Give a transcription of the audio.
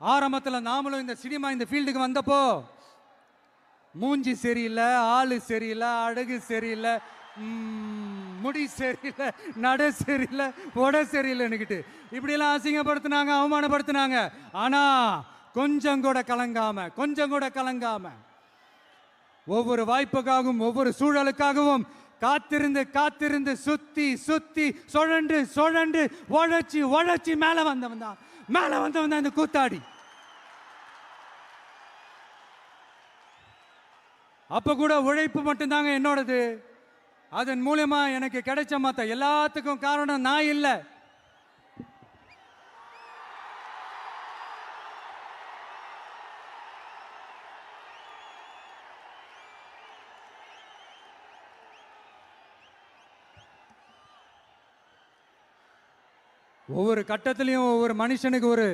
ஆரம்பத்தில் நாமளும் இந்த சினிமா இந்த ஃபீல்டுக்கு வந்தப்போ மூஞ்சி சரியில்லை, ஆளு சரியில்லை, அழகு சரியில்லை, முடி சரியில்லை, நட சரியில்லை, உட சரியில்லைன்னுக்கிட்டு இப்படியெல்லாம் அசிங்கப்படுத்தினாங்க, அவமானப்படுத்தினாங்க. ஆனா கொஞ்சம் கூட கலங்காம ஒவ்வொரு வாய்ப்புக்காகவும் ஒவ்வொரு சூழலுக்காகவும் காத்திருந்து சுத்தி சுழண்டு உழைச்சி மேல வந்தவன் தான் இந்த கூத்தாடி. அப்ப கூட உழைப்பு மட்டும்தாங்க என்னோடது. அதன் மூலமா எனக்கு கிடைச்ச மத்த எல்லாத்துக்கும் காரணம் நான் இல்லை. ஒவ்வொரு கட்டத்திலையும் ஒவ்வொரு மனுஷனுக்கு ஒரு